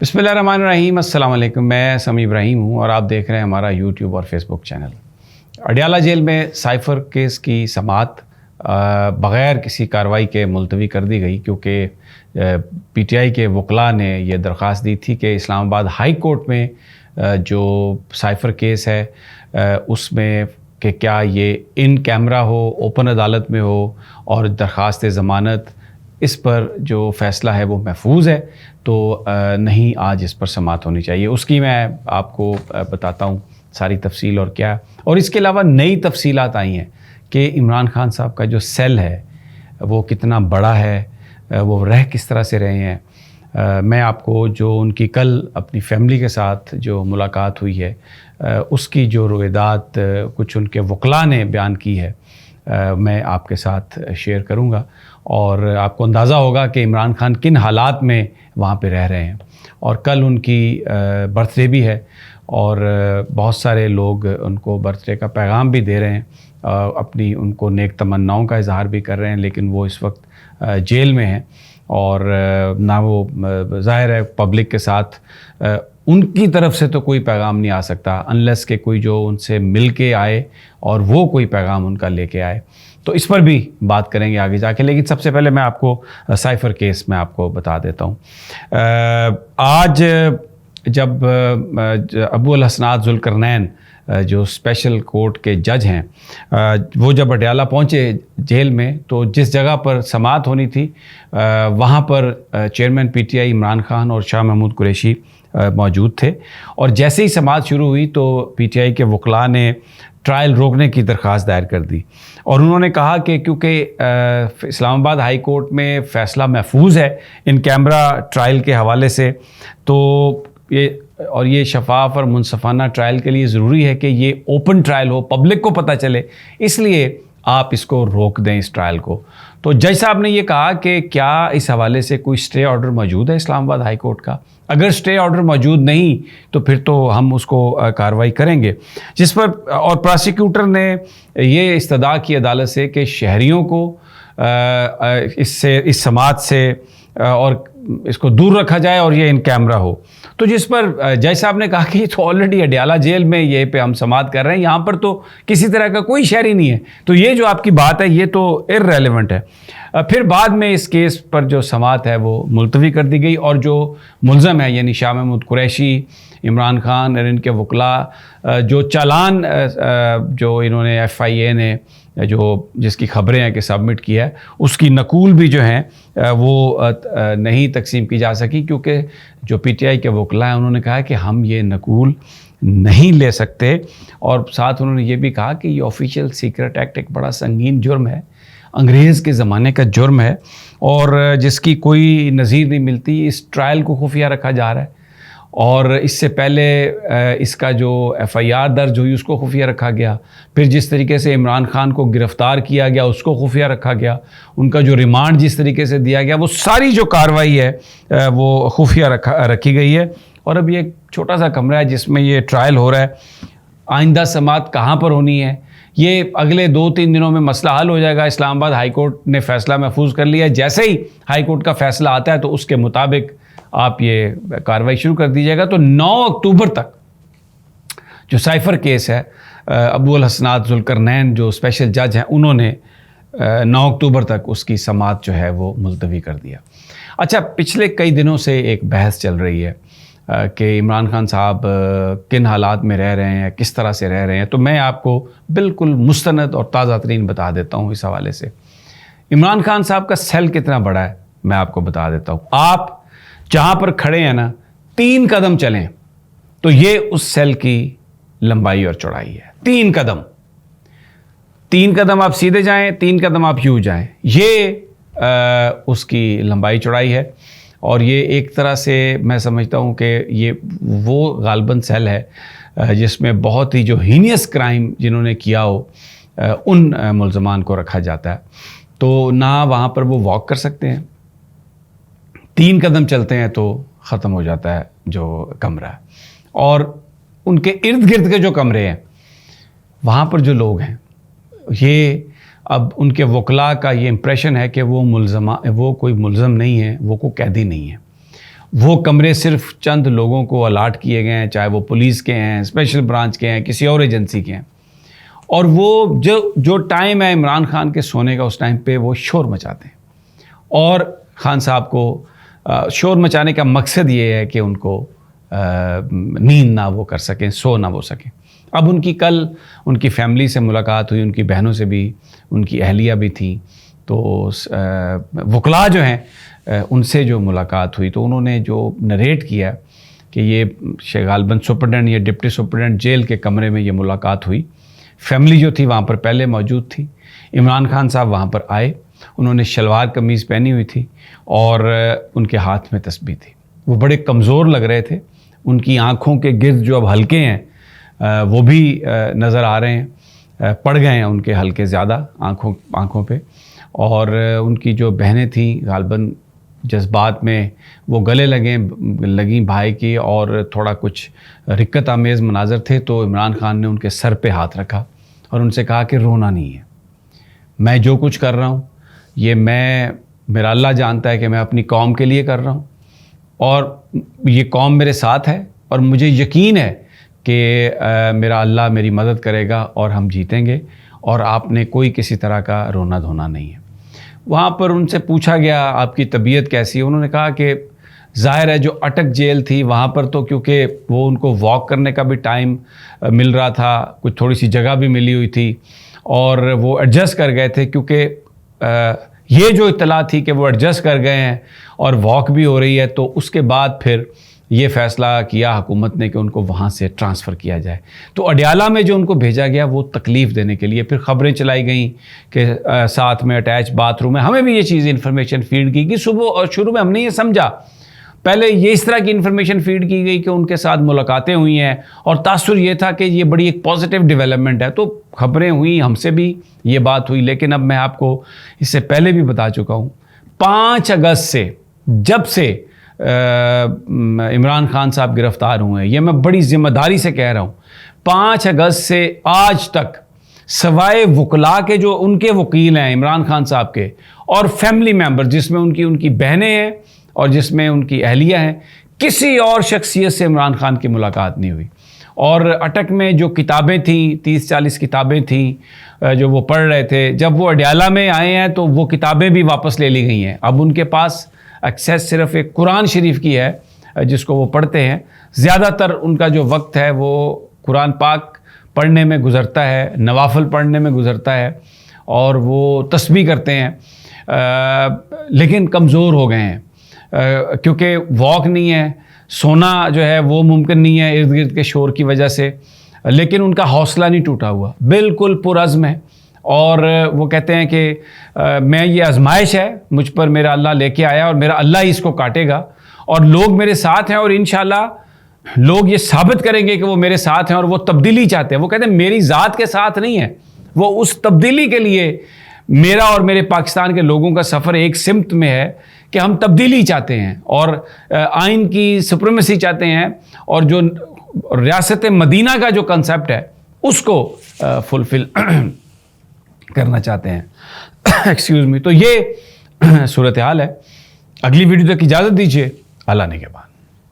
بسم اللہ الرحمن الرحیم، السلام علیکم۔ میں سمیع ابراہیم ہوں اور آپ دیکھ رہے ہیں ہمارا یوٹیوب اور فیس بک چینل۔ اڈیالہ جیل میں سائفر کیس کی سماعت بغیر کسی کارروائی کے ملتوی کر دی گئی، کیونکہ پی ٹی آئی کے وکلاء نے یہ درخواست دی تھی کہ اسلام آباد ہائی کورٹ میں جو سائفر کیس ہے اس میں کہ کیا یہ ان کیمرہ ہو، اوپن عدالت میں ہو اور درخواست ضمانت اس پر جو فیصلہ ہے وہ محفوظ ہے، تو نہیں آج اس پر سماعت ہونی چاہیے۔ اس کی میں آپ کو بتاتا ہوں ساری تفصیل اور کیا، اور اس کے علاوہ نئی تفصیلات آئی ہیں کہ عمران خان صاحب کا جو سیل ہے وہ کتنا بڑا ہے، وہ رہ کس طرح سے رہے ہیں۔ میں آپ کو جو ان کی کل اپنی فیملی کے ساتھ جو ملاقات ہوئی ہے اس کی جو روایات کچھ ان کے وکلاء نے بیان کی ہے میں آپ کے ساتھ شیئر کروں گا، اور آپ کو اندازہ ہوگا کہ عمران خان کن حالات میں وہاں پہ رہ رہے ہیں۔ اور کل ان کی برتھ ڈے بھی ہے اور بہت سارے لوگ ان کو برتھ ڈے کا پیغام بھی دے رہے ہیں، اپنی ان کو نیک تمناؤں کا اظہار بھی کر رہے ہیں، لیکن وہ اس وقت جیل میں ہیں اور نہ وہ ظاہر ہے پبلک کے ساتھ ان کی طرف سے تو کوئی پیغام نہیں آ سکتا انلیس کہ کوئی جو ان سے مل کے آئے اور وہ کوئی پیغام ان کا لے کے آئے، تو اس پر بھی بات کریں گے آگے جا کے۔ لیکن سب سے پہلے میں آپ کو سائفر کیس میں آپ کو بتا دیتا ہوں۔ آج جب ابو الحسنات ذوالقرنین جو اسپیشل کورٹ کے جج ہیں وہ جب اڈیالہ پہنچے جیل میں، تو جس جگہ پر سماعت ہونی تھی وہاں پر chairman P T I Imran Khan اور شاہ محمود قریشی موجود تھے، اور جیسے ہی سماعت شروع ہوئی تو پی ٹی آئی کے وکلاء نے ٹرائل روکنے کی درخواست دائر کر دی، اور انہوں نے کہا کہ کیونکہ اسلام آباد ہائی کورٹ میں فیصلہ محفوظ ہے ان کیمرہ ٹرائل کے حوالے سے، تو یہ شفاف اور منصفانہ ٹرائل کے لیے ضروری ہے کہ یہ اوپن ٹرائل ہو، پبلک کو پتہ چلے، اس لیے آپ اس کو روک دیں اس ٹرائل کو۔ تو جج صاحب نے یہ کہا کہ کیا اس حوالے سے کوئی اسٹے آرڈر موجود ہے اسلام آباد ہائی کورٹ کا؟ اگر اسٹے آرڈر موجود نہیں تو پھر تو ہم اس کو کارروائی کریں گے، جس پر اور پراسیکیوٹر نے یہ استدعا کی عدالت سے کہ شہریوں کو اس سماعت سے اور اس کو دور رکھا جائے اور یہ ان کیمرہ ہو، تو جس پر جج صاحب نے کہا کہ یہ تو آلریڈی اڈیالہ جیل میں یہ پہ ہم سماعت کر رہے ہیں، یہاں پر تو کسی طرح کا کوئی شہری نہیں ہے، تو یہ جو آپ کی بات ہے یہ تو ارریلیونٹ ہے۔ پھر بعد میں اس کیس پر جو سماعت ہے وہ ملتوی کر دی گئی، اور جو ملزم ہے یعنی شاہ محمود قریشی، عمران خان اور ان کے وکلاء جو چالان جو انہوں نے ایف آئی اے نے جس کی خبریں ہیں کہ سبمٹ کیا ہے، اس کی نقول بھی جو ہیں وہ نہیں تقسیم کی جا سکی، کیونکہ جو پی ٹی آئی کے وکلاء ہیں انہوں نے کہا کہ ہم یہ نقول نہیں لے سکتے، اور ساتھ انہوں نے یہ بھی کہا کہ یہ آفیشیل سیکرٹ ایکٹ ایک بڑا سنگین جرم ہے، انگریز کے زمانے کا جرم ہے، اور جس کی کوئی نظیر نہیں ملتی۔ اس ٹرائل کو خفیہ رکھا جا رہا ہے، اور اس سے پہلے اس کا جو ایف آئی آر درج ہوئی اس کو خفیہ رکھا گیا، پھر جس طریقے سے عمران خان کو گرفتار کیا گیا اس کو خفیہ رکھا گیا، ان کا جو ریمانڈ جس طریقے سے دیا گیا، وہ ساری جو کارروائی ہے وہ خفیہ رکھی گئی ہے۔ اور اب یہ ایک چھوٹا سا کمرہ ہے جس میں یہ ٹرائل ہو رہا ہے۔ آئندہ سماعت کہاں پر ہونی ہے یہ اگلے 2-3 دنوں میں مسئلہ حل ہو جائے گا۔ اسلام آباد ہائی کورٹ نے فیصلہ محفوظ کر لیا ہے، جیسے ہی ہائی کورٹ کا فیصلہ آتا ہے تو اس کے مطابق آپ یہ کارروائی شروع کر دیجیے گا۔ تو 9 اکتوبر تک جو سائفر کیس ہے، ابو الحسنات ذوالقرنین جو اسپیشل جج ہیں انہوں نے 9 اکتوبر تک اس کی سماعت جو ہے وہ ملتوی کر دیا۔ اچھا، پچھلے کئی دنوں سے ایک بحث چل رہی ہے کہ عمران خان صاحب کن حالات میں رہ رہے ہیں، کس طرح سے رہ رہے ہیں، تو میں آپ کو بالکل مستند اور تازہ ترین بتا دیتا ہوں اس حوالے سے۔ عمران خان صاحب کا سیل کتنا بڑا ہے میں آپ کو بتا دیتا ہوں۔ آپ جہاں پر کھڑے ہیں نا 3 قدم چلیں تو یہ اس سیل کی لمبائی اور چوڑائی ہے۔ 3 قدم، 3 قدم آپ سیدھے جائیں، 3 قدم آپ یوں جائیں، یہ اس کی لمبائی چوڑائی ہے۔ اور یہ ایک طرح سے میں سمجھتا ہوں کہ یہ وہ غالباً سیل ہے جس میں بہت ہی جو ہینیس کرائم جنہوں نے کیا ہو ان ملزمان کو رکھا جاتا ہے، تو نہ وہاں پر وہ واک کر سکتے ہیں، 3 قدم چلتے ہیں تو ختم ہو جاتا ہے جو کمرہ ہے، اور ان کے ارد گرد کے جو کمرے ہیں وہاں پر جو لوگ ہیں، یہ اب ان کے وکلاء کا یہ امپریشن ہے کہ وہ کوئی ملزم نہیں ہے، وہ کوئی قیدی نہیں ہے، وہ کمرے صرف چند لوگوں کو الاٹ کیے گئے ہیں، چاہے وہ پولیس کے ہیں، اسپیشل برانچ کے ہیں، کسی اور ایجنسی کے ہیں، اور وہ جو ٹائم ہے عمران خان کے سونے کا، اس ٹائم پہ وہ شور مچاتے ہیں، اور خان صاحب کو شور مچانے کا مقصد یہ ہے کہ ان کو نیند نہ وہ کر سکیں، سو نہ وہ سکیں۔ اب کل ان کی فیملی سے ملاقات ہوئی، ان کی بہنوں سے بھی، ان کی اہلیہ بھی تھیں، تو وکلاء جو ہیں ان سے جو ملاقات ہوئی تو انہوں نے جو نریٹ کیا کہ یہ غالباً سپرڈنٹ یا ڈپٹی سپرڈنٹ جیل کے کمرے میں یہ ملاقات ہوئی، فیملی جو تھی وہاں پر پہلے موجود تھی، عمران خان صاحب وہاں پر آئے، انہوں نے شلوار قمیض پہنی ہوئی تھی اور ان کے ہاتھ میں تسبیح تھی، وہ بڑے کمزور لگ رہے تھے، ان کی آنکھوں کے گرد جو اب حلقے ہیں وہ بھی نظر آ رہے ہیں، پڑ گئے ہیں ان کے حلقے زیادہ آنکھوں پہ، اور ان کی جو بہنیں تھیں غالباً جذبات میں وہ گلے لگیں بھائی کی، اور تھوڑا کچھ رکت آمیز مناظر تھے، تو عمران خان نے ان کے سر پہ ہاتھ رکھا اور ان سے کہا کہ رونا نہیں ہے، میں جو کچھ کر رہا ہوں یہ میرا اللہ جانتا ہے کہ میں اپنی قوم کے لیے کر رہا ہوں، اور یہ قوم میرے ساتھ ہے، اور مجھے یقین ہے کہ میرا اللہ میری مدد کرے گا اور ہم جیتیں گے، اور آپ نے کوئی کسی طرح کا رونا دھونا نہیں ہے۔ وہاں پر ان سے پوچھا گیا آپ کی طبیعت کیسی ہے، انہوں نے کہا کہ ظاہر ہے جو اٹک جیل تھی وہاں پر تو کیونکہ وہ ان کو واک کرنے کا بھی ٹائم مل رہا تھا، کچھ تھوڑی سی جگہ بھی ملی ہوئی تھی، اور وہ ایڈجسٹ کر گئے تھے، کیونکہ یہ جو اطلاع تھی کہ وہ ایڈجسٹ کر گئے ہیں اور واک بھی ہو رہی ہے، تو اس کے بعد پھر یہ فیصلہ کیا حکومت نے کہ ان کو وہاں سے ٹرانسفر کیا جائے۔ تو اڈیالہ میں جو ان کو بھیجا گیا وہ تکلیف دینے کے لیے، پھر خبریں چلائی گئیں کہ ساتھ میں اٹیچ باتھ روم ہے، ہمیں بھی یہ چیز انفارمیشن فیڈ کی گئی صبح، اور شروع میں ہم نے یہ سمجھا، پہلے یہ اس طرح کی انفارمیشن فیڈ کی گئی کہ ان کے ساتھ ملاقاتیں ہوئی ہیں، اور تاثر یہ تھا کہ یہ بڑی ایک پازیٹیو ڈیولپمنٹ ہے، تو خبریں ہوئیں، ہم سے بھی یہ بات ہوئی، لیکن اب میں آپ کو اس سے پہلے بھی بتا چکا ہوں، 5 اگست سے جب سے عمران خان صاحب گرفتار ہوئے ہیں، یہ میں بڑی ذمہ داری سے کہہ رہا ہوں، 5 اگست سے آج تک سوائے وکلاء کے جو ان کے وکیل ہیں عمران خان صاحب کے، اور فیملی ممبر جس میں ان کی بہنیں ہیں اور جس میں ان کی اہلیہ ہیں، کسی اور شخصیت سے عمران خان کی ملاقات نہیں ہوئی۔ اور اٹک میں جو کتابیں تھیں، 30-40 کتابیں تھیں جو وہ پڑھ رہے تھے، جب وہ اڈیالہ میں آئے ہیں تو وہ کتابیں بھی واپس لے لی گئی ہیں، اب ان کے پاس ایکسیس صرف ایک قرآن شریف کی ہے جس کو وہ پڑھتے ہیں، زیادہ تر ان کا جو وقت ہے وہ قرآن پاک پڑھنے میں گزرتا ہے، نوافل پڑھنے میں گزرتا ہے، اور وہ تسبیح کرتے ہیں، لیکن کمزور ہو گئے ہیں کیونکہ واک نہیں ہے، سونا جو ہے وہ ممکن نہیں ہے ارد گرد کے شور کی وجہ سے، لیکن ان کا حوصلہ نہیں ٹوٹا ہوا، بالکل پرعزم ہے، اور وہ کہتے ہیں کہ میں یہ آزمائش ہے مجھ پر میرا اللہ لے کے آیا، اور میرا اللہ ہی اس کو کاٹے گا، اور لوگ میرے ساتھ ہیں، اور انشاءاللہ لوگ یہ ثابت کریں گے کہ وہ میرے ساتھ ہیں، اور وہ تبدیلی چاہتے ہیں۔ وہ کہتے ہیں میری ذات کے ساتھ نہیں ہے، وہ اس تبدیلی کے لیے میرا اور میرے پاکستان کے لوگوں کا سفر ایک سمت میں ہے کہ ہم تبدیلی چاہتے ہیں، اور آئین کی سپریمیسی چاہتے ہیں، اور جو ریاست مدینہ کا جو کنسیپٹ ہے اس کو فلفل کرنا چاہتے ہیں۔ Excuse me. تو یہ صورتحال ہے۔ اگلی ویڈیو تک اجازت دیجیے، اللہ نے کے بعد۔